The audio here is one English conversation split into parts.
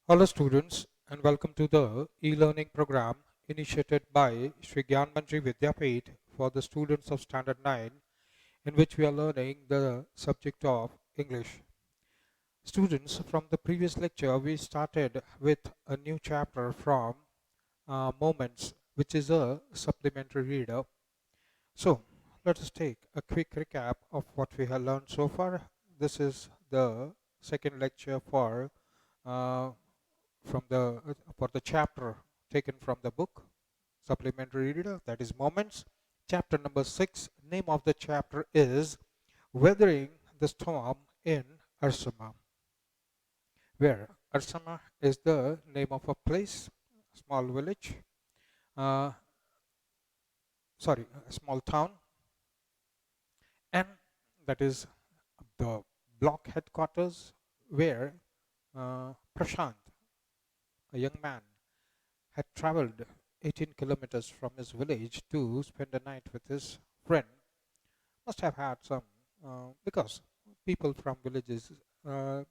Hello students and welcome to the e-learning program initiated by Shri Gyanmanjari Vidyapeeth for the students of Standard 9 in which we are learning the subject of English. Students, from the previous lecture we started with a new chapter from Moments, which is a supplementary reader. So let us take a quick recap of what we have learned so far. This is the second lecture uh, for the chapter taken from the book supplementary reader, that is Moments. Chapter number 6, name of the chapter is Weathering the Storm in Ursama, where Ursama is the name of a place, small village, uh, a small town, and that is the block headquarters where Prashant, a young man, had traveled 18 kilometers from his village to spend a night with his friend. Must have had some, because people from villages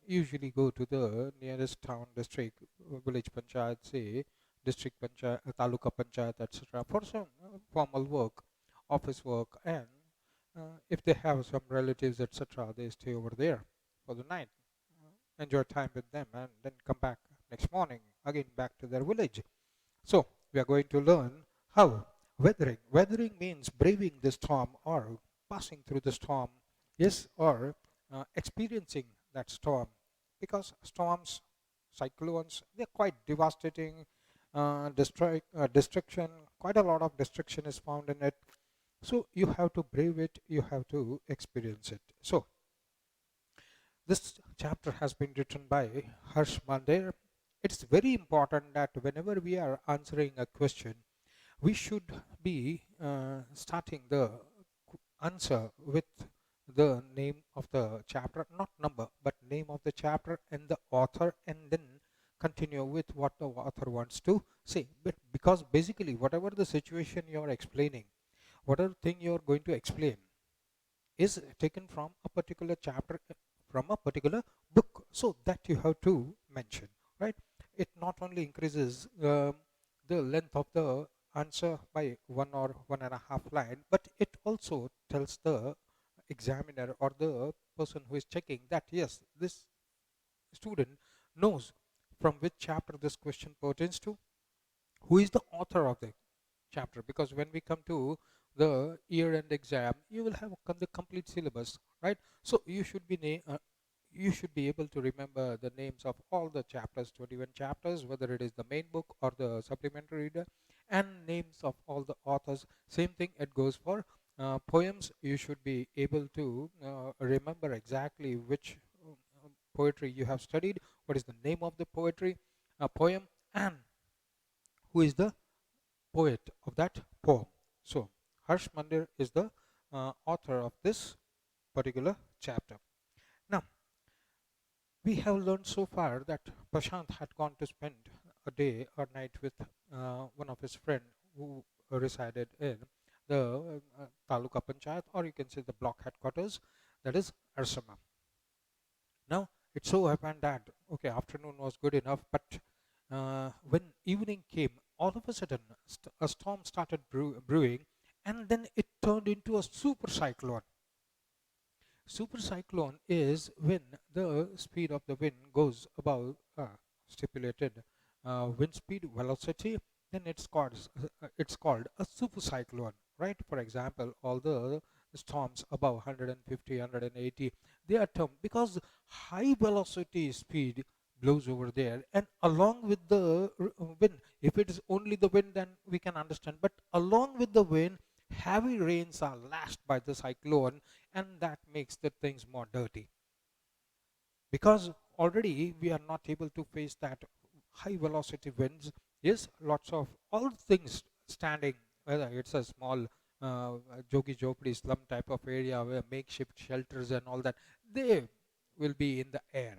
usually go to the nearest town, district, village panchayat, say, district panchayat, taluka panchayat, etc., for some formal work, office work, and if they have some relatives, etc., they stay over there for the night, enjoy time with them, and then come back next morning again back to their village. So we are going to learn how weathering. Weathering means braving the storm or passing through the storm, yes, or experiencing that storm. Because storms, cyclones, they're quite devastating, destruction, quite a lot of destruction is found in it. So you have to brave it, you have to experience it. So this chapter has been written by Harsh Mandir. It's very important that whenever we are answering a question, we should be starting the answer with the name of the chapter, not number, but name of the chapter and the author, and then continue with what the author wants to say. But because basically, whatever the situation you are explaining, whatever thing you are going to explain, is taken from a particular chapter, from a particular book, so that you have to mention, right? It not only increases the length of the answer by 1 or 1.5 line, but it also tells the examiner or the person who is checking that yes, this student knows from which chapter this question pertains to, who is the author of the chapter, because when we come to the year end exam you will have the complete syllabus, right? So you should be able to remember the names of all the chapters, 21 chapters, whether it is the main book or the supplementary reader, and names of all the authors. Same thing it goes for poems. You should be able to remember exactly which poetry you have studied, what is the name of the poem, and who is the poet of that poem. So, Harsh Mandir is the author of this particular chapter. Now, we have learned so far that Prashant had gone to spend a day or night with one of his friend who resided in the Taluka Panchayat, or you can say the block headquarters, that is Arsama. Now, it so happened that, okay, afternoon was good enough, but when evening came, all of a sudden a storm started brewing, and then it turned into a super cyclone. Super cyclone is when the speed of the wind goes above stipulated wind speed velocity, then it's called a super cyclone, right? For example, all the storms above 150, 180, they are termed because high velocity speed blows over there, and along with the wind, if it is only the wind then we can understand, but along with the wind, heavy rains are lashed by the cyclone, and that makes the things more dirty, because already we are not able to face that high velocity winds. Yes, lots of all things standing, whether it's a small jogi jopdi slum type of area where makeshift shelters and all that, they will be in the air,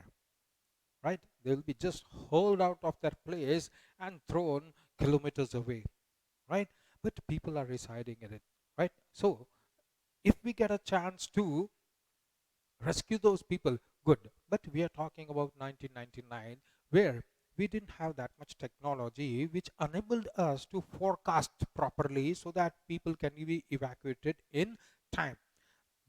right? They will be just hauled out of their place and thrown kilometers away, right? But people are residing in it, right? So if we get a chance to rescue those people, good. But we are talking about 1999, where we didn't have that much technology which enabled us to forecast properly so that people can be evacuated in time.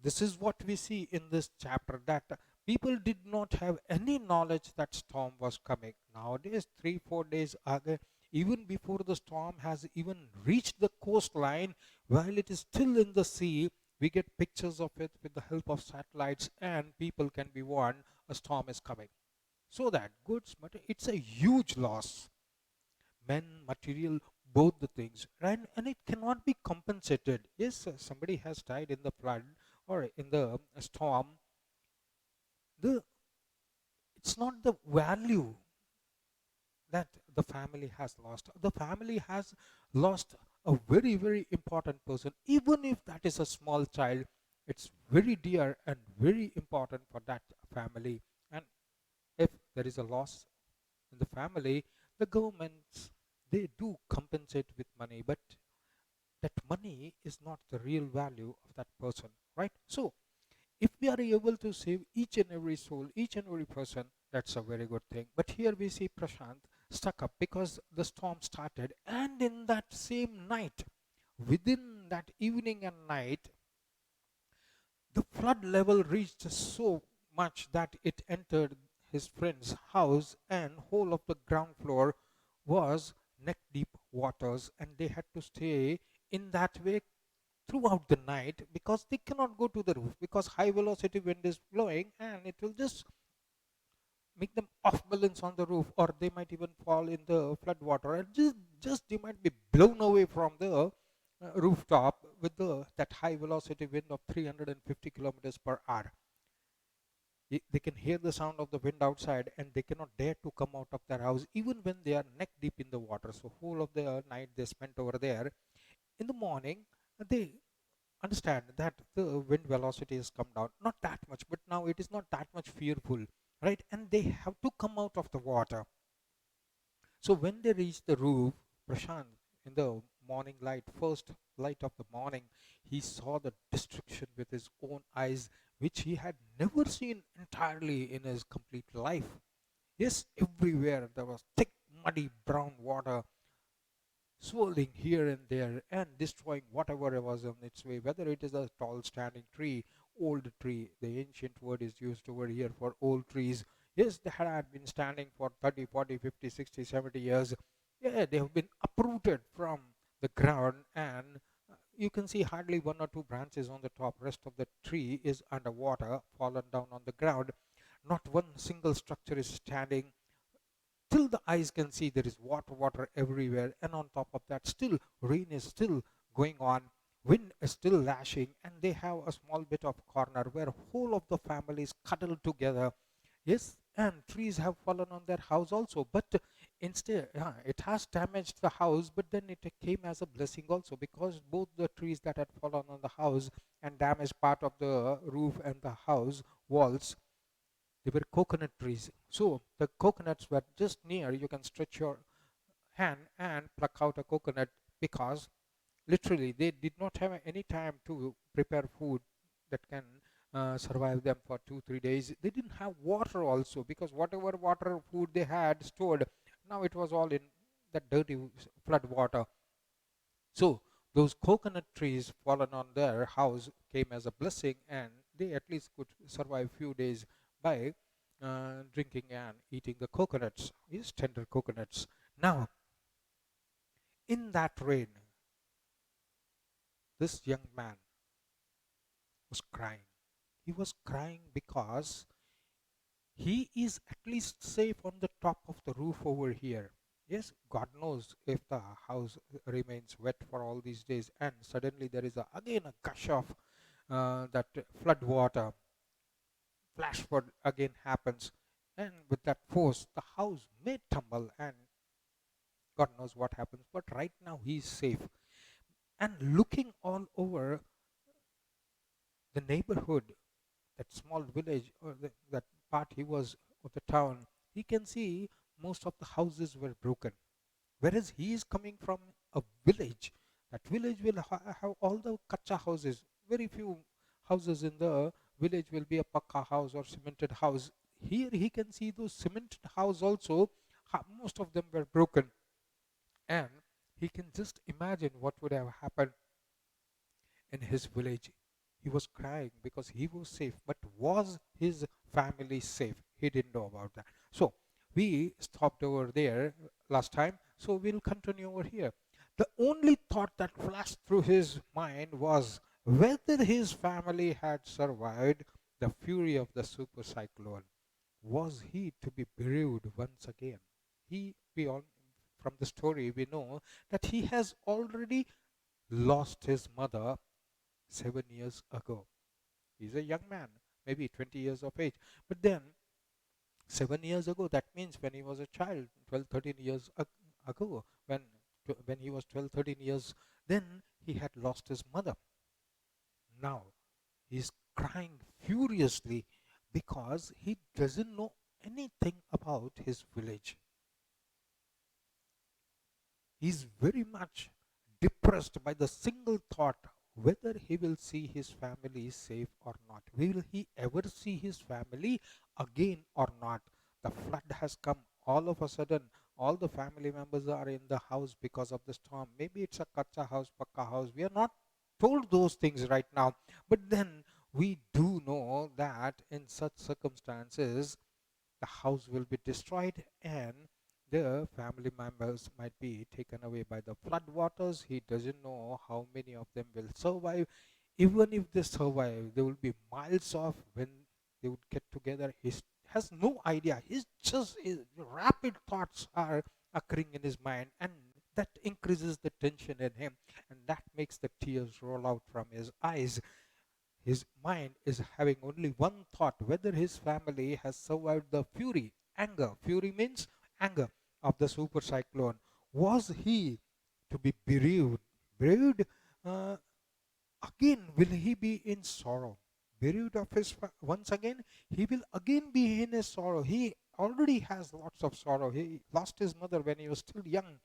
This is what we see in this chapter, that people did not have any knowledge that storm was coming. Nowadays, 3 4 days ago, even before the storm has even reached the coastline, while it is still in the sea, we get pictures of it with the help of satellites, and people can be warned a storm is coming. So that goods, it's a huge loss. Men, material, both the things, right? And it cannot be compensated. Yes, somebody has died in the flood or in the storm. The It's not the value that the family has lost. The family has lost a very, very important person. Even if that is a small child, it's very dear and very important for that family. And if there is a loss in the family, the governments, they do compensate with money, but that money is not the real value of that person, right? So if we are able to save each and every soul, each and every person, that's a very good thing. But here we see Prashant stuck up because the storm started, and in that same night, within that evening and night, the flood level reached so much that it entered his friend's house, and whole of the ground floor was neck deep waters, and they had to stay in that way throughout the night because they cannot go to the roof because high velocity wind is blowing and it will just make them off balance on the roof, or they might even fall in the flood water, and just they might be blown away from the rooftop with that high velocity wind of 350 kilometers per hour. They can hear the sound of the wind outside and they cannot dare to come out of their house even when they are neck deep in the water. So whole of the night they spent over there. In the morning, they understand that the wind velocity has come down, not that much, but now it is not that much fearful, right? And they have to come out of the water. So when they reach the roof, Prashant, in the morning light, first light of the morning, he saw the destruction with his own eyes, which he had never seen entirely in his complete life. Yes, everywhere there was thick, muddy brown water swirling here and there and destroying whatever was on its way, whether it is a tall standing tree, old tree. The ancient word is used over here for old trees. Yes, they had been standing for 30, 40, 50, 60, 70 years. Yeah, they have been uprooted from the ground, and you can see hardly one or two branches on the top. Rest of the tree is underwater, fallen down on the ground. Not one single structure is standing. Till the eyes can see, there is water everywhere, and on top of that, still rain is still going on, wind is still lashing, and they have a small bit of corner where whole of the family is cuddled together. Yes, and trees have fallen on their house also, but instead, it has damaged the house, but then it came as a blessing also, because both the trees that had fallen on the house and damaged part of the roof and the house walls, they were coconut trees. So the coconuts were just near. You can stretch your hand and pluck out a coconut, because literally they did not have any time to prepare food that can survive them for 2 3 days. They didn't have water also, because whatever water food they had stored, now it was all in that dirty flood water. So those coconut trees fallen on their house came as a blessing, and they at least could survive few days by drinking and eating the coconuts, yes, tender coconuts. Now, in that rain, this young man was crying. He was crying because he is at least safe on the top of the roof over here. Yes, God knows if the house remains wet for all these days, and suddenly there is again a gush of that flood water. Flash flood again happens, and with that force, the house may tumble, and God knows what happens. But right now, he is safe. And looking all over the neighborhood, that small village, or that part he was of the town, he can see most of the houses were broken. Whereas he is coming from a village, that village will have all the kacha houses. Very few houses in the village will be a pakka house or cemented house. Here he can see those cemented house also, most of them were broken. And he can just imagine what would have happened in his village. He was crying because he was safe, but was his family safe? He didn't know about that. So we stopped over there last time, so we'll continue over here. The only thought that flashed through his mind was whether his family had survived the fury of the super cyclone. Was he to be bereaved once again? We all, from the story, we know that he has already lost his mother 7 years ago. He's a young man, maybe 20 years of age. But then, 7 years ago, that means when he was a child, 12, 13 years ago, when he was 12, 13 years, then he had lost his mother. Now, he's crying furiously because he doesn't know anything about his village. He's very much depressed by the single thought whether he will see his family safe or not. Will he ever see his family again or not? The flood has come all of a sudden. All the family members are in the house because of the storm. Maybe it's a kacha house, pakka house. We are not told those things right now. But then we do know that in such circumstances, the house will be destroyed and the family members might be taken away by the flood waters. He doesn't know how many of them will survive. Even if they survive, they will be miles off when they would get together. He has no idea. His rapid thoughts are occurring in his mind, and that increases the tension in him, and that makes the tears roll out from his eyes. His mind is having only one thought whether his family has survived the fury, anger. Fury means anger of the super cyclone. Was he to be bereaved? Bereaved uh, again, will he be in sorrow? Bereaved of his once again, he will again be in his sorrow. He already has lots of sorrow. He lost his mother when he was still young.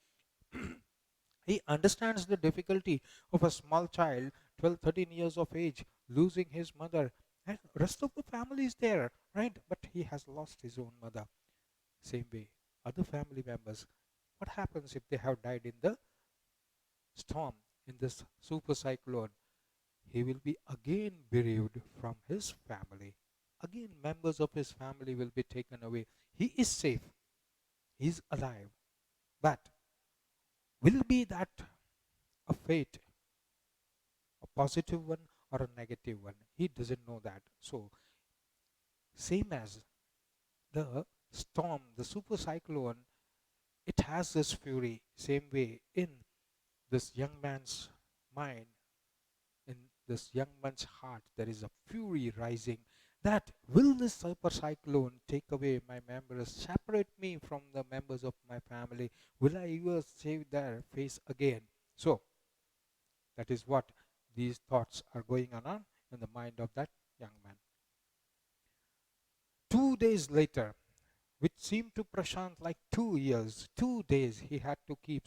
He understands the difficulty of a small child, 12, 13 years of age, losing his mother. And rest of the family is there, right? But he has lost his own mother. Same way, other family members. What happens if they have died in the storm, in this super cyclone? He will be again bereaved from his family. Again, members of his family will be taken away. He is safe. He is alive. But will be that a fate, a positive one or a negative one? He doesn't know that. So, same as the storm, the super cyclone, it has this fury. Same way in this young man's mind, in this young man's heart, there is a fury rising. That will this super cyclone take away my members, separate me from the members of my family? Will I ever see their face again? So, that is what these thoughts are going on in the mind of that young man. 2 days later, which seemed to Prashant like 2 years, 2 days he had to keep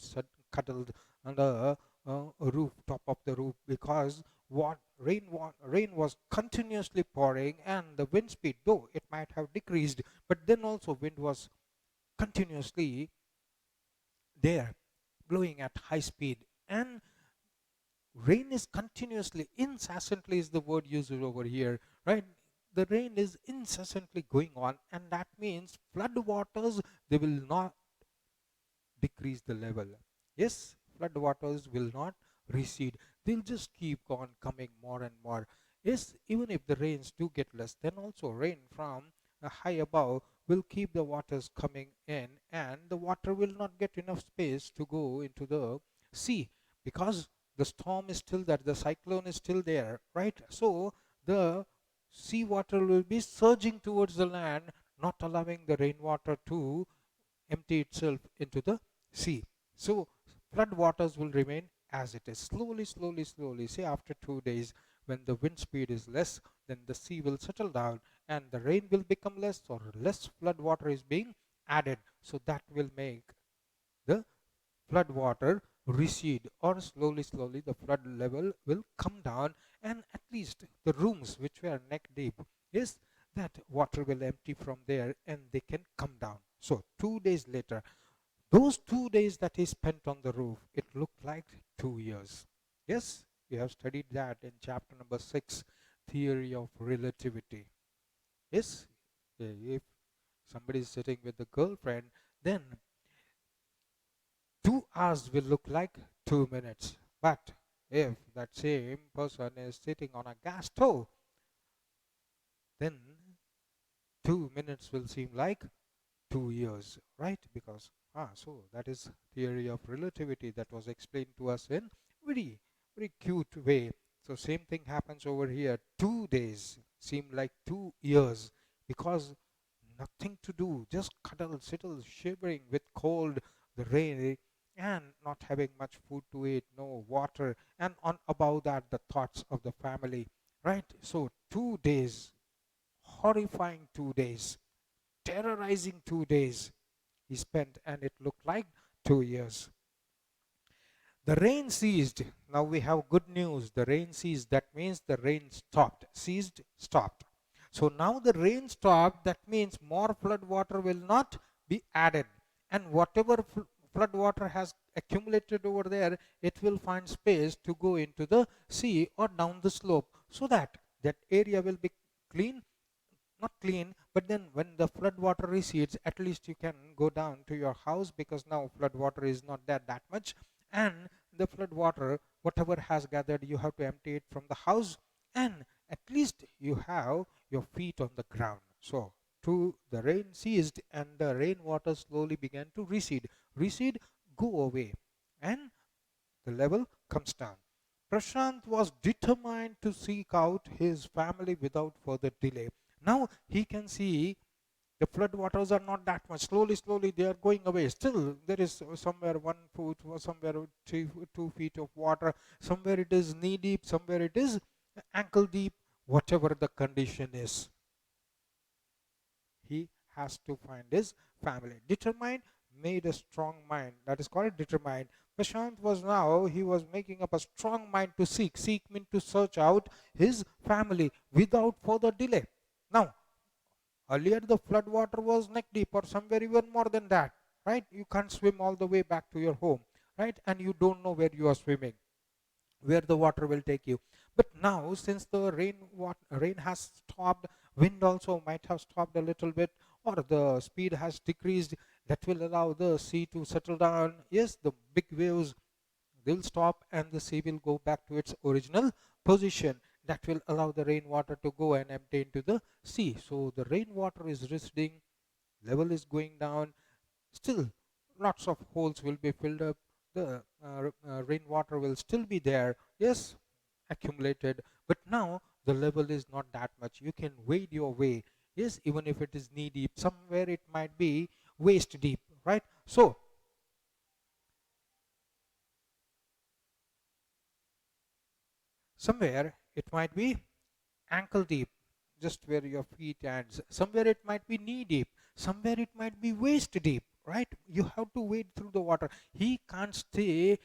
cuddled on the rooftop of the roof because rain was continuously pouring, and the wind speed, though it might have decreased, but then also wind was continuously there, blowing at high speed, and rain is continuously, incessantly is the word used over here, right? The rain is incessantly going on, and that means flood waters, they will not decrease the level. Yes, flood waters will not recede. They'll just keep on coming more and more. Yes, even if the rains do get less, then also rain from high above will keep the waters coming in, and the water will not get enough space to go into the sea because the storm is still there, the cyclone is still there, right? So the seawater will be surging towards the land, not allowing the rainwater to empty itself into the sea. So flood waters will remain as it is. Slowly, slowly, slowly. Say after 2 days, when the wind speed is less, then the sea will settle down and the rain will become less, or less flood water is being added. So that will make the flood water recede, or slowly, slowly the flood level will come down, and at least the rooms which were neck deep, is that water will empty from there and they can come down. So 2 days later, those 2 days that he spent on the roof, it looked like 2 years. Yes, you have studied that in chapter number 6, theory of relativity. Yes, if somebody is sitting with the girlfriend, then 2 hours will look like 2 minutes. But if that same person is sitting on a gas stove, then 2 minutes will seem like 2 years, right? Because so that is theory of relativity that was explained to us in very very cute way. So same thing happens over here. 2 days seem like 2 years because nothing to do, just cuddle, settle, shivering with cold, the rain, and not having much food to eat, no water, and on above that the thoughts of the family, right? So 2 days, horrifying 2 days, terrorizing 2 days he spent, and it looked like 2 years. The rain ceased. Now we have good news. The rain ceased. That means the rain stopped. Ceased, stopped. So now the rain stopped. That means more flood water will not be added. And whatever flood water has accumulated over there, it will find space to go into the sea or down the slope, so that that area will be clean, not clean, but then when the flood water recedes, at least you can go down to your house, because now flood water is not there that much, and the flood water, whatever has gathered, you have to empty it from the house, and at least you have your feet on the ground. So the rain ceased, and the rainwater slowly began to recede, go away, and the level comes down. Prashant was determined to seek out his family without further delay. Now he can see the flood waters are not that much. Slowly, slowly they are going away. Still, there is somewhere 1 foot, or somewhere 2 feet of water. Somewhere it is knee deep, somewhere it is ankle deep. Whatever the condition is, he has to find his family. Determined, made a strong mind. That is called determined. Prashant was now, he was making up a strong mind to seek mean to search out his family without further delay. Now, earlier the flood water was neck deep or somewhere even more than that, right? You can't swim all the way back to your home, right? And you don't know where you are swimming, where the water will take you. But now, since the rain has stopped, wind also might have stopped a little bit, or the speed has decreased, that will allow the sea to settle down. Yes, the big waves, they'll stop and the sea will go back to its original position. That will allow the rainwater to go and empty into the sea. So the rainwater is receding, level is going down. Still, lots of holes will be filled up. The rainwater will still be there, yes, accumulated. But now the level is not that much. You can wade your way, yes, even if it is knee deep. Somewhere it might be waist deep, right? So somewhere it might be ankle deep, just where your feet ends. Somewhere it might be knee deep. Somewhere it might be waist deep, right? You have to wade through the water. He can't stay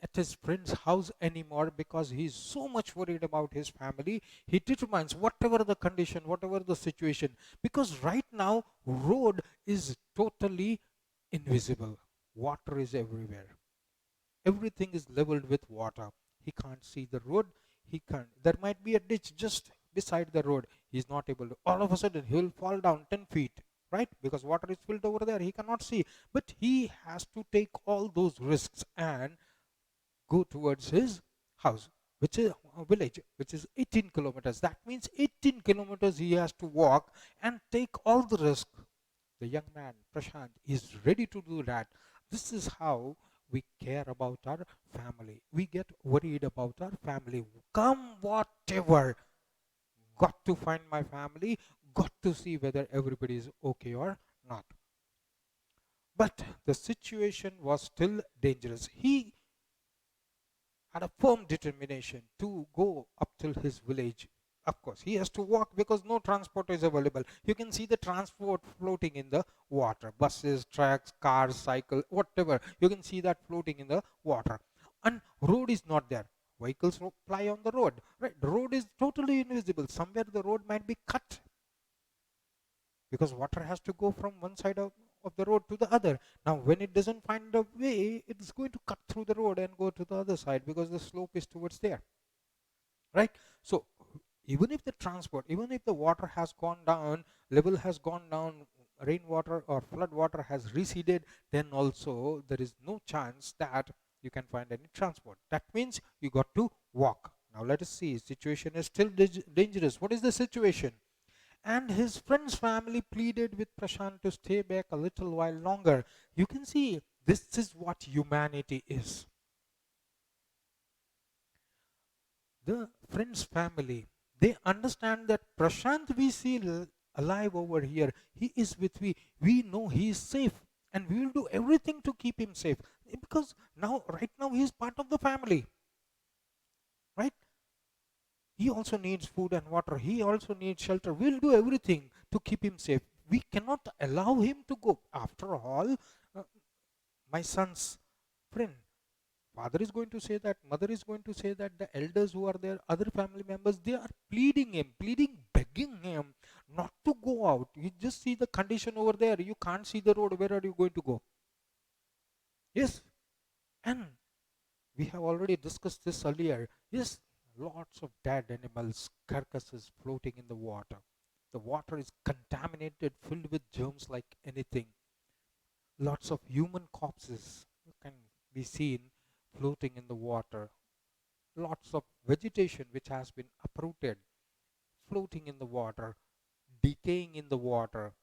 at his friend's house anymore because he's so much worried about his family. He determines whatever the condition, whatever the situation, because right now road is totally invisible. Water is everywhere. Everything is leveled with water. He can't see the road. He can't. There might be a ditch just beside the road. He's not able to. All of a sudden, he will fall down 10 feet, right? Because water is filled over there. He cannot see. But he has to take all those risks and go towards his house, which is a village, which is 18 kilometers. That means 18 kilometers he has to walk and take all the risk. The young man, Prashant, is ready to do that. This is how we care about our family. We get worried about our family. Come whatever. Got to find my family. Got to see whether everybody is okay or not. But the situation was still dangerous. He had a firm determination to go up till his village. Of course, he has to walk because no transport is available. You can see the transport floating in the water. Buses, trucks, cars, cycle, whatever. You can see that floating in the water. And road is not there. Vehicles ply on the road. Right? The road is totally invisible. Somewhere the road might be cut because water has to go from one side of the road to the other. Now when it doesn't find a way, it's going to cut through the road and go to the other side because the slope is towards there, right? So even if the transport, even if the water has gone down, level has gone down, rainwater or flood water has receded, then also there is no chance that you can find any transport. That means you got to walk. Now let us see, situation is still dangerous. What is the situation? And his friend's family pleaded with Prashant to stay back a little while longer. You can see this is what humanity is. The friend's family, they understand that Prashant we see alive over here, he is with we know he is safe, and we will do everything to keep him safe, because now right now he is part of the family, right? He also needs food and water, he also needs shelter. We'll do everything to keep him safe. We cannot allow him to go. After all, uh, my son's friend, father is going to say that, mother is going to say that, the elders who are there, other family members, they are pleading him, pleading, begging him not to go out. You just see the condition over there, you can't see the road, where are you going to go? Yes. And we have already discussed this earlier. Yes, lots of dead animals, carcasses floating in the water. The water is contaminated, filled with germs like anything. Lots of human corpses can be seen floating in the water. Lots of vegetation which has been uprooted, floating in the water, decaying in the water,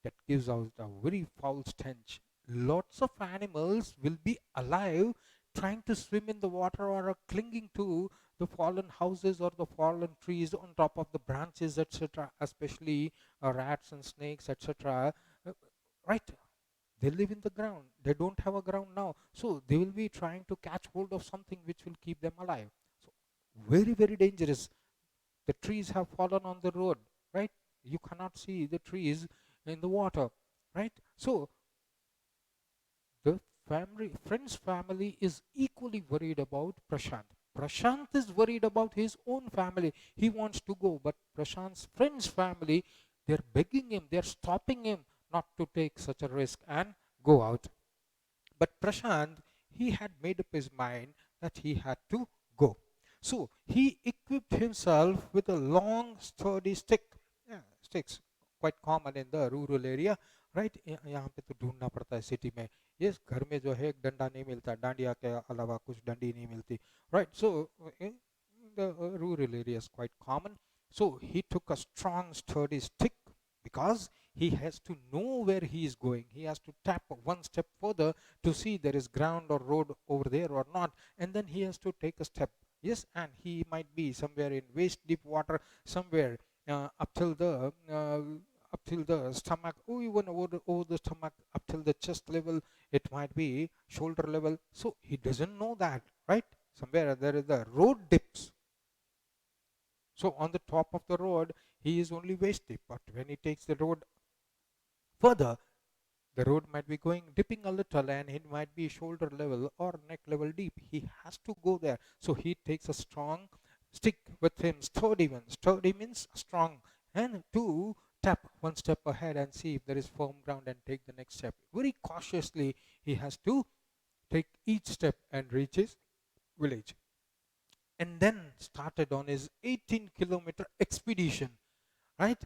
that gives out a very foul stench. Lots of animals will be alive trying to swim in the water or are clinging to the fallen houses or the fallen trees on top of the branches, etc., especially rats and snakes, etc. Right? They live in the ground. They don't have a ground now. So they will be trying to catch hold of something which will keep them alive. So very, very dangerous. The trees have fallen on the road, right? You cannot see the trees in the water, right? So the friend's family is equally worried about Prashant. Prashant is worried about his own family. He wants to go, but Prashant's friend's family, they're begging him, they're stopping him not to take such a risk and go out. But Prashant, he had made up his mind that he had to go. So he equipped himself with a long, sturdy stick. Yeah, sticks, quite common in the rural area, right? यहाँ पे तो ढूंढना पड़ता है city में. Yes, घर में जो है एक डंडा नहीं मिलता, डांडिया के अलावा कुछ डंडी नहीं मिलती, right? So in the rural area is quite common. So he took a strong, sturdy stick because he has to know where he is going. He has to tap one step further to see there is ground or road over there or not, and then he has to take a step. Yes, and he might be somewhere in waist deep water, somewhere up till the stomach, or even over the stomach, up till the chest level. It might be shoulder level. So he doesn't know that, right? Somewhere there is the road dips. So on the top of the road, he is only waist deep, but when he takes the road further, the road might be going dipping a little and it might be shoulder level or neck level deep. He has to go there. So he takes a strong stick with him, sturdy one. Sturdy means strong, and to tap one step ahead and see if there is firm ground and take the next step. Very cautiously, he has to take each step and reach his village. And then started on his 18-kilometer expedition, right?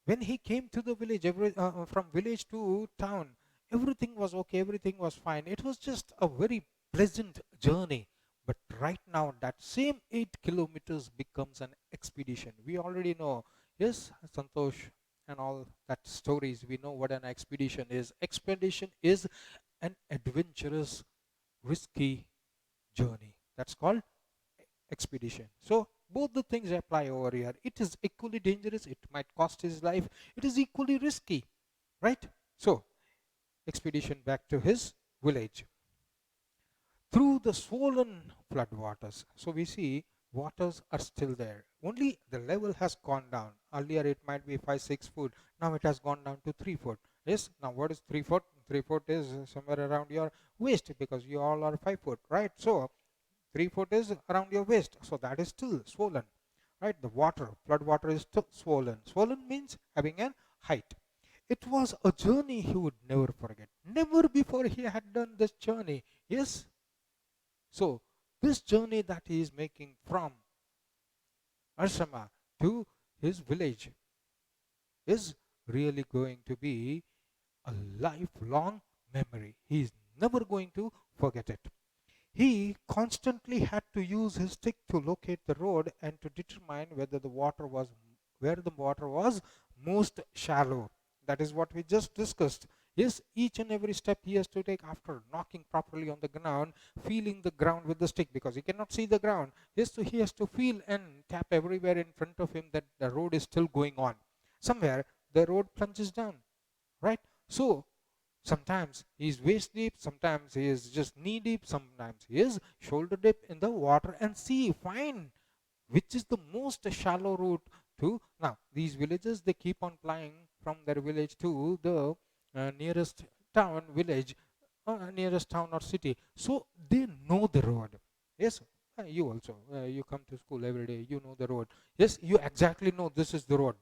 When he came to the village, from village to town, everything was okay, everything was fine. It was just a very pleasant journey. But right now, that same 8 kilometers becomes an expedition. We already know, yes, Santosh and all that stories, we know what an expedition is. Expedition is an adventurous, risky journey. That's called expedition. So both the things apply over here. It is equally dangerous, it might cost his life, it is equally risky, right? So expedition back to his village through the swollen flood waters. So we see waters are still there, only the level has gone down. Earlier it might be 5-6 foot, now it has gone down to 3 foot. Yes, now what is 3 foot? 3 foot is somewhere around your waist, because you all are 5 foot, right? So 3 foot is around your waist, so that is still swollen, right? The water, flood water is still swollen. Swollen means having a height. it was a journey he would never forget. Never before he had done this journey. Yes. So this journey that he is making from Ashrama to his village is really going to be a lifelong memory. He is never going to forget it. He constantly had to use his stick to locate the road and to determine whether the water was where the water was most shallow. That is what we just discussed. Yes, each and every step he has to take after knocking properly on the ground, feeling the ground with the stick because he cannot see the ground. Yes, so he has to feel and tap everywhere in front of him that the road is still going on. Somewhere the road plunges down, right? So sometimes he is waist deep, sometimes he is just knee deep, sometimes he is shoulder deep in the water and see, find which is the most shallow route to. Now these villages, they keep on flying from their village to the nearest town, village, nearest town or city. So they know the road. Yes, you also, you come to school every day, you know the road. Yes, you exactly know this is the road.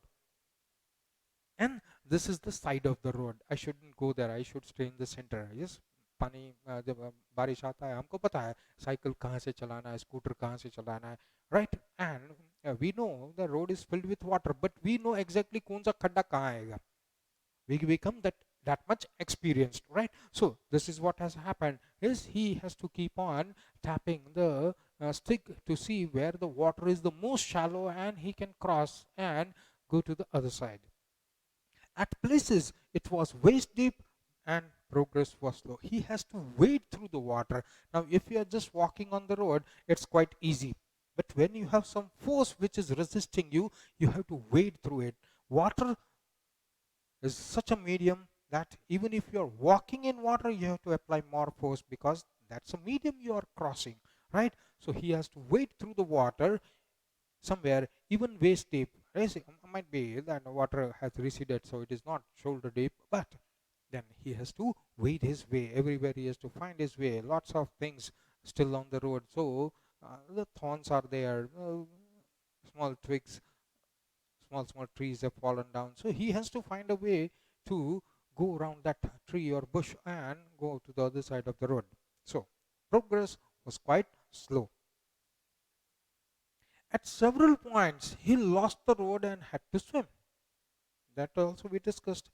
And this is the side of the road. I shouldn't go there, I should stay in the center. Yes, पानी जब बारिश आता है हमको पता है cycle कहाँ से चलाना है, स्कूटर कहाँ से चलाना है, right? And we know the road is filled with water, but we know exactly कौन सा खड्डा कहाँ आएगा. We become that much experienced, right? So this is what has happened. Is he has to keep on tapping the stick to see where the water is the most shallow and he can cross and go to the other side. At places, it was waist deep and progress was slow. He has to wade through the water. Now, if you are just walking on the road, it's quite easy. But when you have some force which is resisting you, you have to wade through it. Water is such a medium that even if you are walking in water, you have to apply more force because that's a medium you are crossing, right? So he has to wade through the water somewhere even waist deep. Might be that the water has receded, so it is not shoulder deep, but then he has to wade his way everywhere. He has to find his way. Lots of things still on the road. So the thorns are there, small twigs, small trees have fallen down. So he has to find a way to go around that tree or bush and go to the other side of the road. So progress was quite slow. At several points, he lost the road and had to swim. That also we discussed.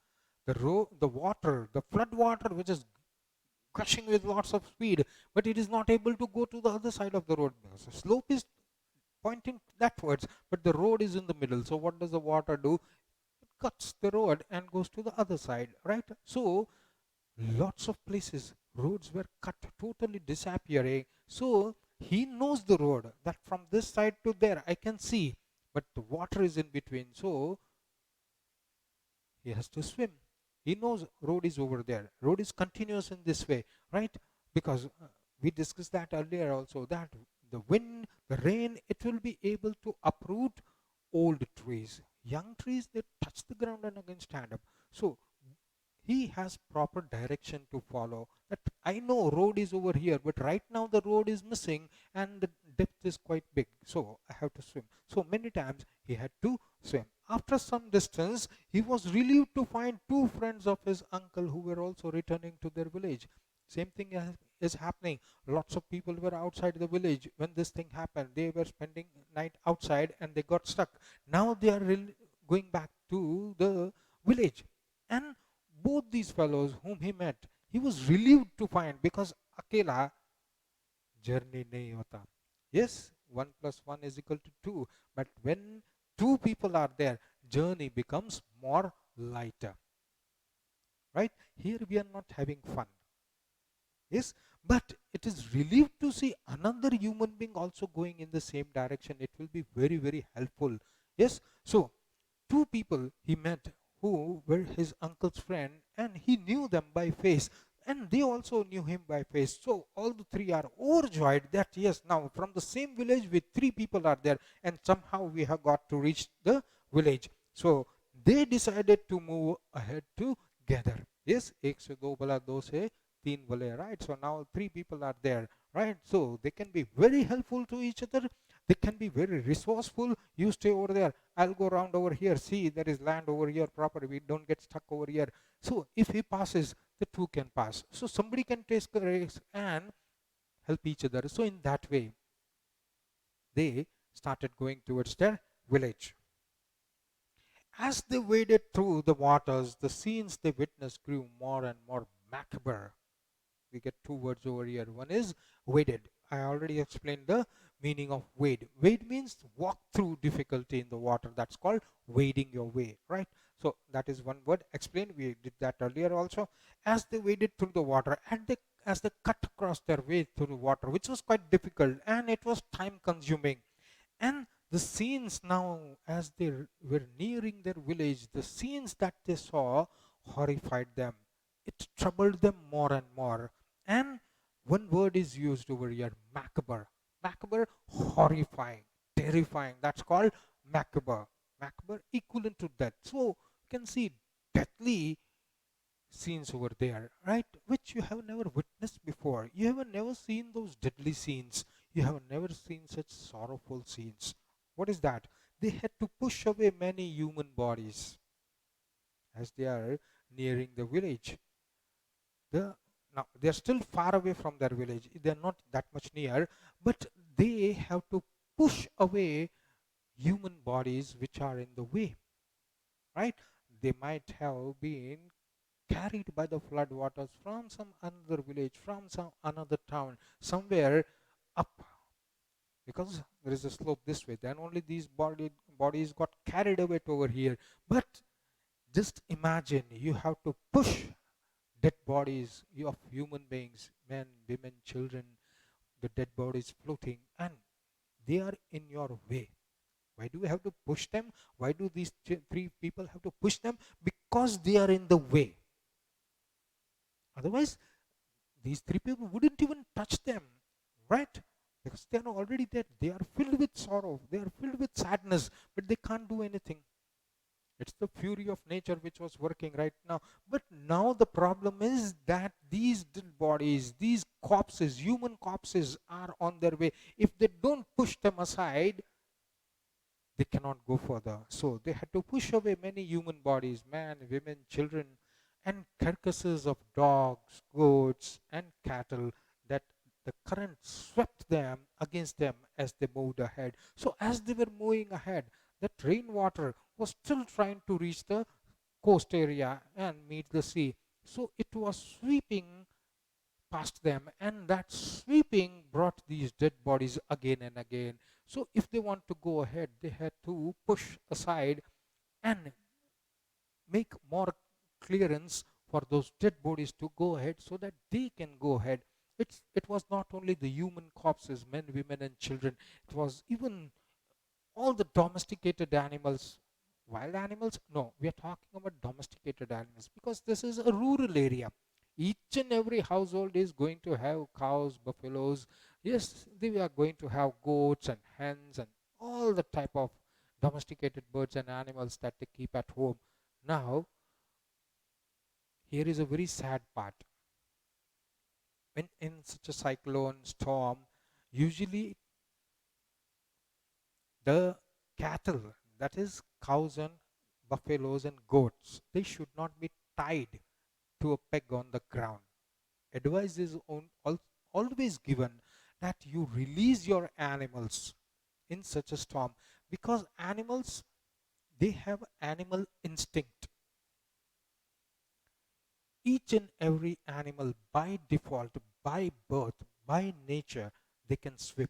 The water, the flood water, which is gushing with lots of speed, but it is not able to go to the other side of the road. So slope is pointing that but the road is in the middle. So what does the water do? It cuts the road and goes to the other side, right? So lots of places, roads were cut, totally disappearing. So he knows the road that from this side to there I can see, but the water is in between. So he has to swim. He knows road is over there. Road is continuous in this way, right? Because we discussed that earlier also, that the wind, the rain, it will be able to uproot old trees. Young trees, they touch the ground and again stand up. So he has proper direction to follow. That I know road is over here, but right now the road is missing and the depth is quite big, so I have to swim. So many times he had to swim. After some distance, he was relieved to find two friends of his uncle who were also returning to their village. Same thing is happening. Lots of people were outside the village when this thing happened. They were spending night outside and they got stuck. Now they are going back to the village. And both these fellows whom he met, he was relieved to find, because akela journey nahi hota. Yes, 1 plus 1 is equal to 2. But when two people are there, journey becomes more lighter. Right? Here we are not having fun. Yes, but it is relieved to see another human being also going in the same direction. It will be very, very helpful. Yes, so two people he met who were his uncle's friend, and he knew them by face, and they also knew him by face. So all the three are overjoyed that yes, now from the same village with three people are there, and somehow we have got to reach the village. So they decided to move ahead together. Yes, ek se do bala do se teen bale, right? So now three people are there, right? So they can be very helpful to each other. They can be very resourceful. You stay over there, I'll go around over here, see there is land over here proper, we don't get stuck over here. So if he passes, the two can pass, so somebody can take a race and help each other. So in that way they started going towards their village. As they waded through the waters, the scenes they witnessed grew more and more macabre. We get two words over here. One is waded. I already explained the meaning of wade. Wade means walk through difficulty in the water. That's called wading your way, right? So that is one word. Explain. We did that earlier also. As they waded through the water, and as they cut across their way through the water, which was quite difficult and it was time consuming. And the scenes now, as they were nearing their village, the scenes that they saw horrified them. It troubled them more and more. And one word is used over here, macabre. Macabre, horrifying, terrifying. That's called macabre. Macabre, equivalent to death. So you can see deathly scenes over there, right? Which you have never witnessed before. You have never seen those deadly scenes. You have never seen such sorrowful scenes. What is that? They had to push away many human bodies as they are nearing the village. Now they are still far away from their village. They are not that much near, but they have to push away human bodies which are in the way, right? They might have been carried by the flood waters from some another village, from some another town, somewhere up, because there is a slope this way. Then only these bodies got carried away to over here. But just imagine you have to push dead bodies of human beings, men, women, children, the dead bodies floating, and they are in your way. Why do we have to push them? Why do these three people have to push them? Because they are in the way. Otherwise, these three people wouldn't even touch them, right? Because they are already dead. They are filled with sorrow. They are filled with sadness, but they can't do anything. It's the fury of nature which was working right now. But now the problem is that these dead bodies, these corpses, human corpses, are on their way. If they don't push them aside, they cannot go further. So they had to push away many human bodies, men, women, children, and carcasses of dogs, goats, and cattle that the current swept them against them as they moved ahead. So as they were moving ahead, that rainwater was still trying to reach the coast area and meet the sea. So it was sweeping past them, and that sweeping brought these dead bodies again and again. So if they want to go ahead, they had to push aside and make more clearance for those dead bodies to go ahead so that they can go ahead. It was not only the human corpses, men, women, and children. It was even all the domesticated animals. Wild animals? No, we are talking about domesticated animals because this is a rural area. Each and every household is going to have cows, buffaloes. Yes, they are going to have goats and hens and all the type of domesticated birds and animals that they keep at home. Now, here is a very sad part. When in such a cyclone storm, usually the cattle, that is cows and buffaloes and goats, they should not be tied to a peg on the ground. Advice is always given that you release your animals in such a storm, because animals, they have animal instinct. Each and every animal by default, by birth, by nature, they can swim,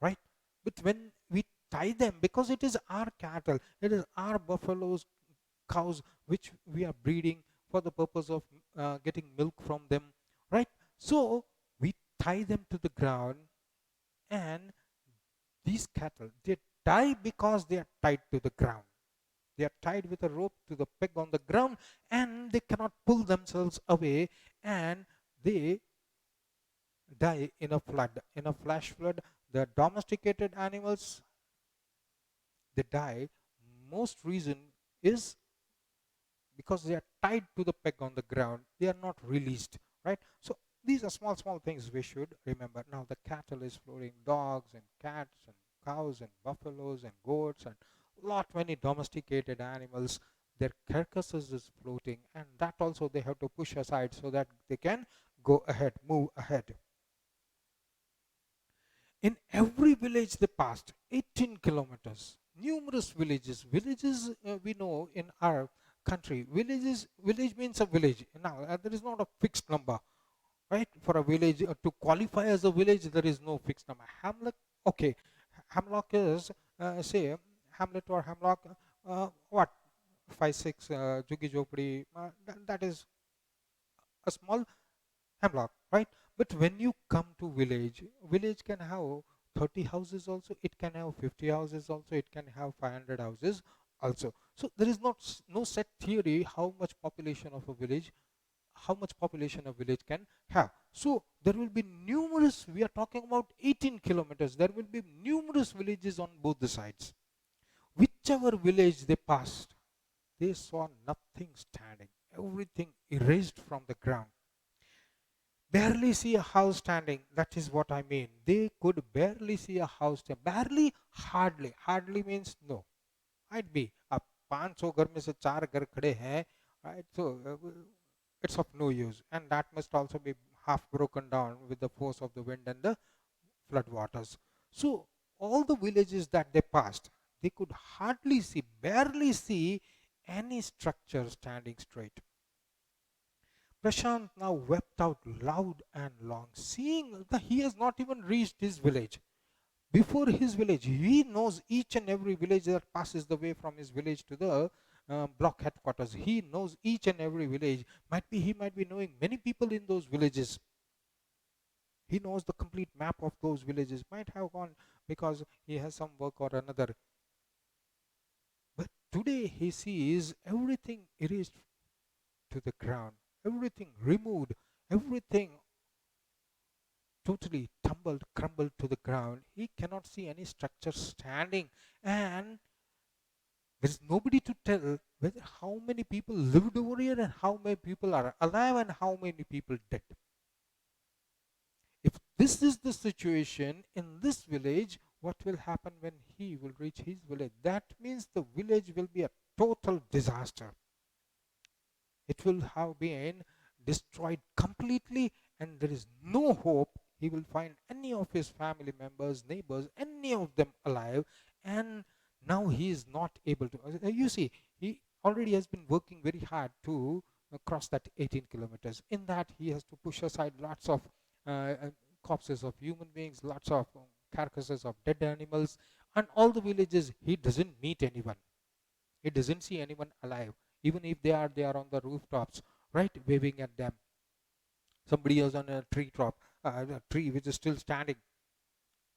right? But when we tie them, because it is our cattle, it is our buffaloes, cows, which we are breeding for the purpose of getting milk from them, right? So we tie them to the ground, and these cattle, they die because they are tied to the ground. They are tied with a rope to the peg on the ground, and they cannot pull themselves away, and they die in a flood, in a flash flood. The domesticated animals, they die. Most reason is because they are tied to the peg on the ground. They are not released, right? So These are small, small things we should remember. Now the cattle is floating, dogs and cats and cows and buffaloes and goats and lot many domesticated animals. Their carcasses is floating, and that also they have to push aside so that they can go ahead, move ahead. In every village they passed, 18 kilometers, numerous villages. Villages, we know in our country, village means a village. Now, there is not a fixed number, right? For a village, to qualify as a village, there is no fixed number. Hamlet, okay. Hamlock is, say, Hamlet or Hamlock, what? 5, 6, Jugi Jopdi, that is a small hemlock, right? But when you come to village, village can have 30 houses also, it can have 50 houses also, it can have 500 houses also. So there is not no set theory how much population of a village, how much population a village can have. So there will be numerous, we are talking about 18 kilometers, there will be numerous villages on both the sides. Whichever village they passed, they saw nothing standing, everything erased from the ground. Barely see a house standing. That is what I mean. They could barely see a house standing. Barely, hardly. Hardly means no. Might be. अब 500 घर में से 4 घर खड़े हैं, right? So it's of no use, and that must also be half broken down with the force of the wind and the flood waters. So all the villages that they passed, they could hardly see, barely see any structure standing straight. Prashant now wept out loud and long, seeing that he has not even reached his village. Before his village, he knows each and every village that passes the way from his village to the block headquarters. He knows each and every village. He might be knowing many people in those villages. He knows the complete map of those villages. Might have gone because he has some work or another. But today he sees everything erased to the ground, everything removed, everything totally tumbled, crumbled to the ground. He cannot see any structure standing, and there is nobody to tell whether how many people lived over here and how many people are alive and how many people dead. If this is the situation in this village, what will happen when he will reach his village? That means the village will be a total disaster. It will have been destroyed completely, and there is no hope he will find any of his family members, neighbors, any of them alive. And now he is not able to. You see, he already has been working very hard to cross that 18 kilometers. In that, he has to push aside lots of corpses of human beings, lots of carcasses of dead animals, and all the villages. He doesn't meet anyone. He doesn't see anyone alive. Even if they are on the rooftops, right, waving at them. Somebody is on a a tree which is still standing.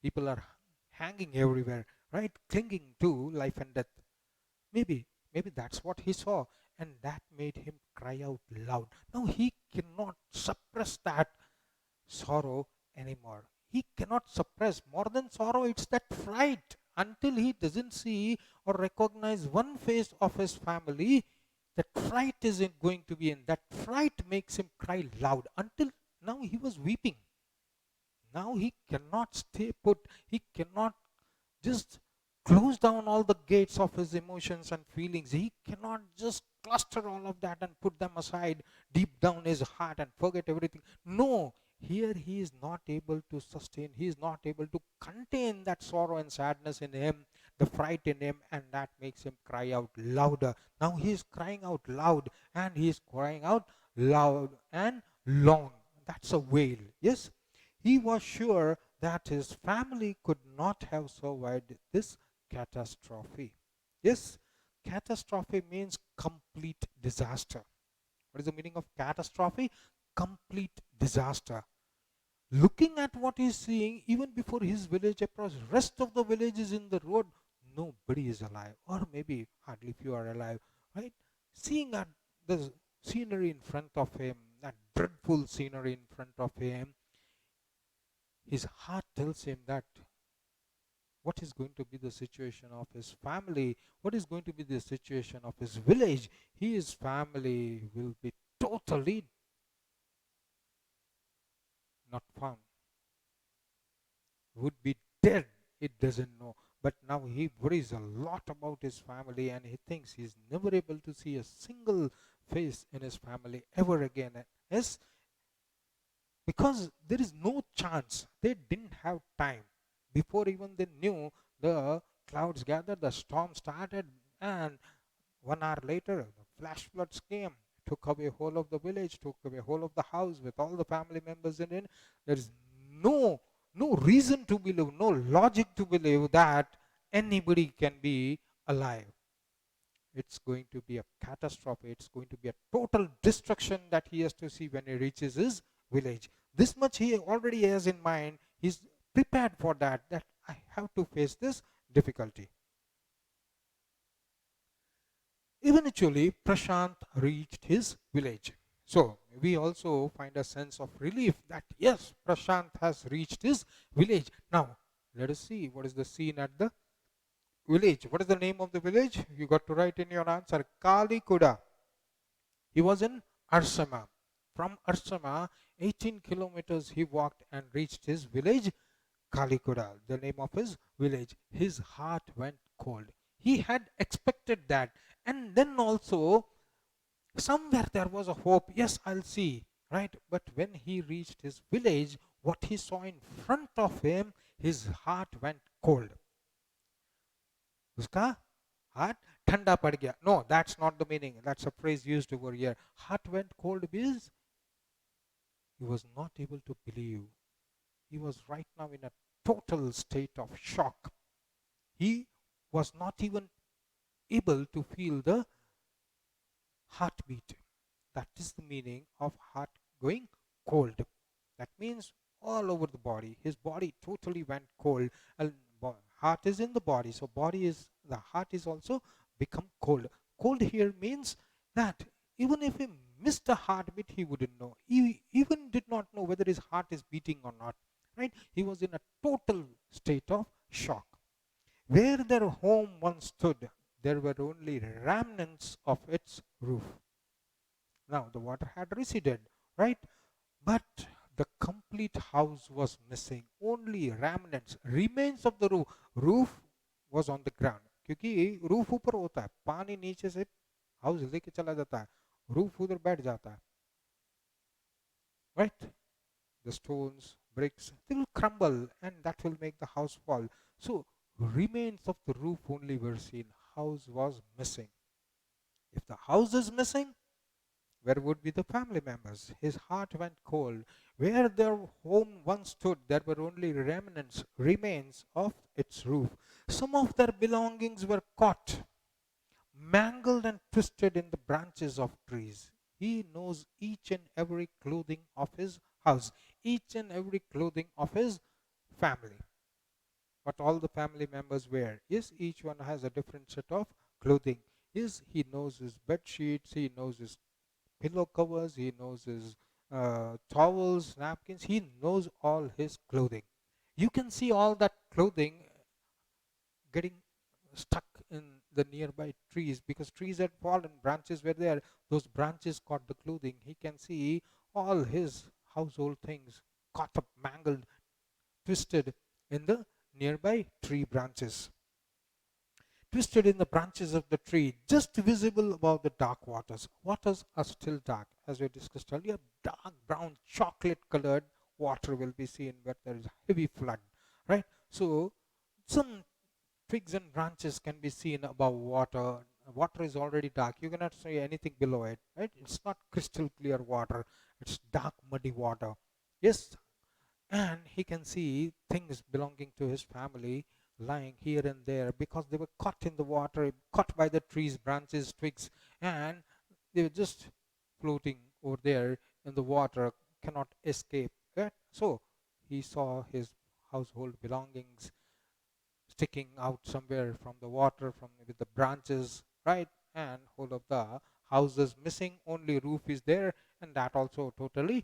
People are hanging everywhere, right, clinging to life and death. Maybe that's what he saw, and that made him cry out loud. Now he cannot suppress that sorrow anymore. He cannot suppress more than sorrow. It's that fright. Until he doesn't see or recognize one face of his family, that fright isn't going to be in. That fright makes him cry loud. Until now he was weeping. Now he cannot stay put. He cannot just close down all the gates of his emotions and feelings. He cannot just cluster all of that and put them aside deep down his heart and forget everything. No, here he is not able to sustain, he is not able to contain that sorrow and sadness in him, the fright in him, and that makes him cry out louder. Now he is crying out loud, and he is crying out loud and long. That's a wail. Yes, he was sure that his family could not have survived this catastrophe. Yes, catastrophe means complete disaster. What is the meaning of catastrophe? Complete disaster. Looking at what he's seeing, even before his village approached, rest of the village is in the road. Nobody is alive, or maybe hardly few are alive, right? Seeing at the scenery in front of him, that dreadful scenery in front of him, his heart tells him that what is going to be the situation of his family, what is going to be the situation of his village. His family will be totally not found, would be dead. It doesn't know. But now he worries a lot about his family, and he thinks he's never able to see a single face in his family ever again. Yes, because there is no chance. They didn't have time. Before even they knew, the clouds gathered, the storm started, and 1 hour later, the flash floods came, took away whole of the village, took away whole of the house with all the family members in it. There is no reason to believe, no logic to believe that anybody can be alive. It's going to be a catastrophe. It's going to be a total destruction that he has to see when he reaches his village. This much he already has in mind. He's prepared for that, that I have to face this difficulty. Eventually, Prashant reached his village. So, we also find a sense of relief that yes, Prashant has reached his village. Now, let us see what is the scene at the village. What is the name of the village? You got to write in your answer. Kalikuda. He was in Arsama. From Arsama, 18 kilometers he walked and reached his village, Kalikuda, the name of his village. His heart went cold. He had expected that. And then also, somewhere there was a hope. Yes, I'll see. Right? But when he reached his village, what he saw in front of him, his heart went cold. उसका heart ठंडा पड़ गया. No, that's not the meaning. That's a phrase used over here. Heart went cold because he was not able to believe. He was right now in a total state of shock. He was not even able to feel the heartbeat. That is the meaning of heart going cold. That means all over the body. His body totally went cold. And heart is in the body, so the heart is also become cold. Cold here means that even if he missed a heartbeat, he wouldn't know. He even did not know whether his heart is beating or not. Right? He was in a total state of shock. Where their home once stood, there were only remnants of its roof. Now the water had receded, right? But the complete house was missing. Only remnants, remains of the roof. Roof was on the ground. क्योंकि roof ऊपर होता है, पानी नीचे से house लेके चला जाता है, roof उधर बैठ जाता है, right? The stones, bricks, they will crumble and that will make the house fall. So remains of the roof only were seen. House was missing. If the house is missing, where would be the family members? His heart went cold. Where their home once stood, there were only remnants, remains of its roof. Some of their belongings were caught, mangled and twisted in the branches of trees. He knows each and every clothing of his house, each and every clothing of his family. What all the family members wear. Yes, each one has a different set of clothing. Yes, he knows his bed sheets, he knows his pillow covers, he knows his towels, napkins, he knows all his clothing. You can see all that clothing getting stuck in the nearby trees because trees had fallen, branches were there, those branches caught the clothing. He can see all his household things caught up, mangled, twisted in the nearby tree branches. Twisted in the branches of the tree, just visible above the dark waters. Waters are still dark, as we discussed earlier. Dark brown, chocolate-colored water will be seen where there is heavy flood, right? So, some twigs and branches can be seen above water. Water is already dark. You cannot see anything below it, right? It's not crystal clear water. It's dark, muddy water. Yes, and he can see things belonging to his family lying here and there because they were caught in the water, caught by the trees, branches, twigs, and they were just floating over there in the water, cannot escape. Right? So he saw his household belongings sticking out somewhere from the water, from with the branches, right? And whole of the house is missing, only roof is there, and that also totally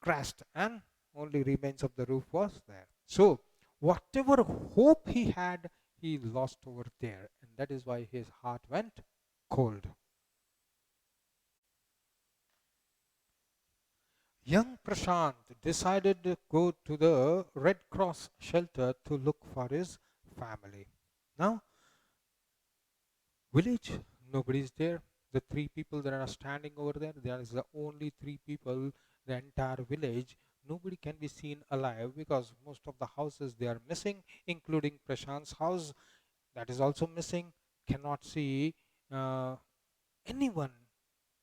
crashed, and only remains of the roof was there. So whatever hope he had, he lost over there, and that is why his heart went cold. Young Prashant decided to go to the Red Cross shelter to look for his family. Now, village, nobody is there. The three people that are standing over there is the only three people, the entire village. Nobody can be seen alive because most of the houses they are missing, including Prashant's house that is also missing. Cannot see uh, anyone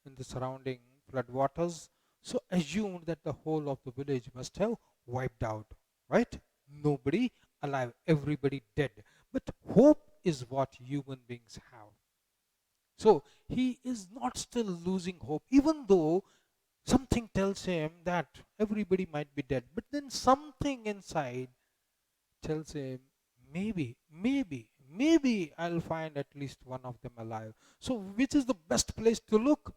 in the surrounding floodwaters. So assumed that the whole of the village must have wiped out, right? Nobody alive, everybody dead. But hope is what human beings have. So he is not still losing hope, even though something tells him that everybody might be dead. But then something inside tells him, maybe I'll find at least one of them alive. So which is the best place to look?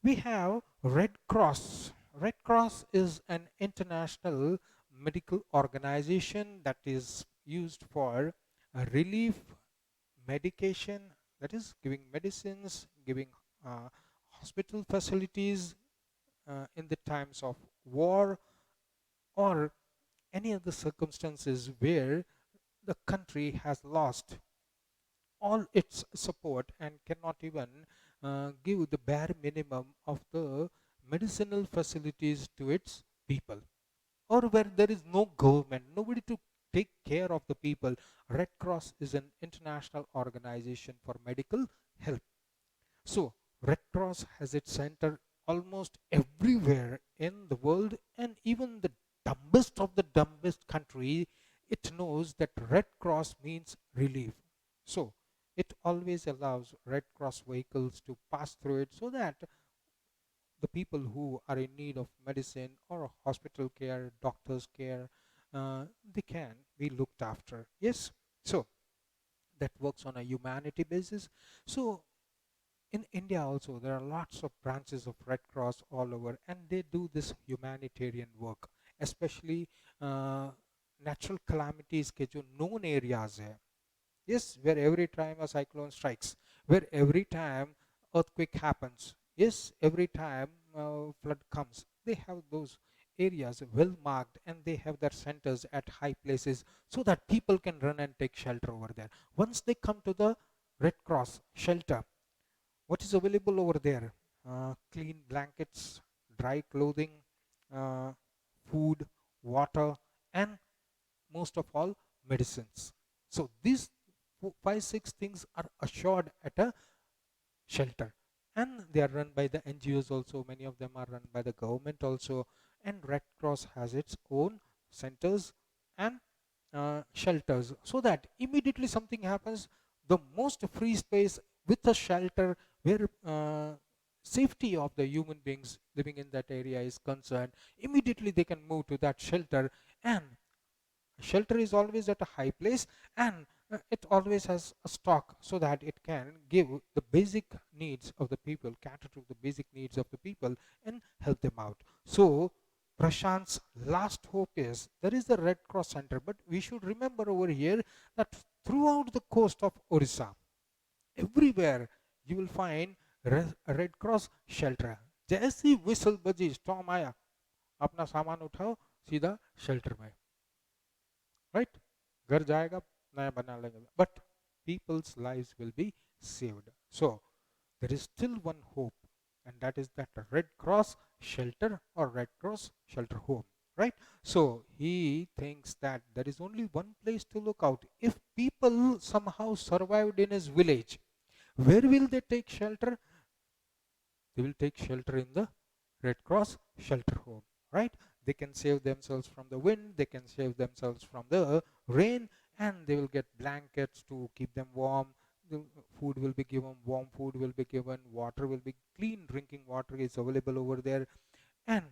We have Red Cross. Red Cross is an international medical organization that is used for relief medication, that is giving medicines, giving hospital facilities in the times of war or any other circumstances where the country has lost all its support and cannot even give the bare minimum of the medicinal facilities to its people, or where there is no government, nobody to take care of the people. Red Cross is an international organization for medical help. So Red Cross has its center almost everywhere in the world, and even the dumbest of the dumbest country, it knows that Red Cross means relief. So it always allows Red Cross vehicles to pass through it so that the people who are in need of medicine or hospital care, doctor's care, they can be looked after. Yes, so that works on a humanity basis. So in India also there are lots of branches of Red Cross all over, and they do this humanitarian work, especially natural calamities के जो known areas है. Yes, where every time a cyclone strikes, where every time earthquake happens, yes, every time flood comes, they have those areas well marked and they have their centers at high places so that people can run and take shelter over there. Once they come to the Red Cross shelter, what is available over there? Clean blankets, dry clothing, uh, food, water, and most of all, medicines. So these five, six things are assured at a shelter, and they are run by the NGOs also. Many of them are run by the government also, and Red Cross has its own centers and shelters, so that immediately something happens, the most free space with a shelter where safety of the human beings living in that area is concerned, immediately they can move to that shelter. And shelter is always at a high place, and it always has a stock so that it can give the basic needs of the people, cater to the basic needs of the people and help them out. So Prashant's last hope is there is the Red Cross center, but we should remember over here that throughout the coast of Orissa, everywhere you will find Red Cross shelter. जैसी whistle बजी, storm आया, अपना सामान उठाओ सीधा shelter में, right? घर जाएगा, नया बना लेंगे, but people's lives will be saved. So there is still one hope, and that is that Red Cross shelter or Red Cross shelter home, right? So he thinks that there is only one place to look out. If people somehow survived in his village, where will they take shelter? They will take shelter in the Red Cross shelter home, right? They can save themselves from the wind, they can save themselves from the rain, and they will get blankets to keep them warm. The food will be given, warm food will be given, water will be clean, drinking water is available over there. And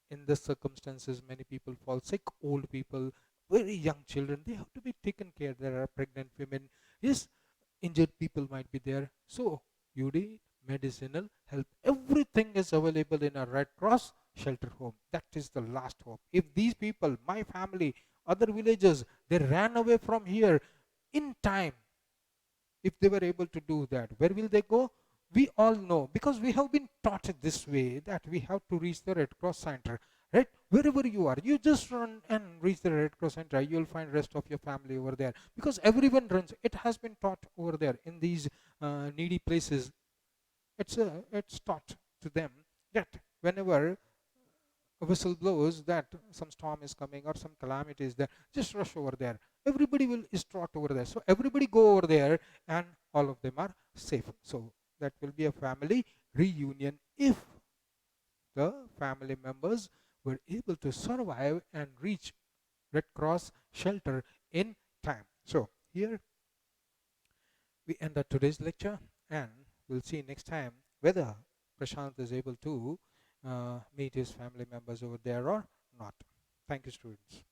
in the circumstances, many people fall sick, old people, very young children, they have to be taken care. There are pregnant women, yes, injured people might be there. So UD, medicinal help, everything is available in a Red Cross shelter home. That is the last hope. If these people, my family, other villagers, they ran away from here in time, if they were able to do that, where will they go? we all know, because we have been taught it this way, that we have to reach the Red Cross Center, right? Wherever you are, you just run and reach the Red Cross Center. You'll find rest of your family over there, because everyone runs. It has been taught over there in these needy places. It's taught to them that whenever a whistle blows that some storm is coming or some calamity is there, just rush over there. Everybody will is taught over there. So everybody go over there, and all of them are safe. So that will be a family reunion if the family members were able to survive and reach Red Cross shelter in time. So here we end up today's lecture, and we'll see next time whether Prashant is able to meet his family members over there or not. Thank you, students.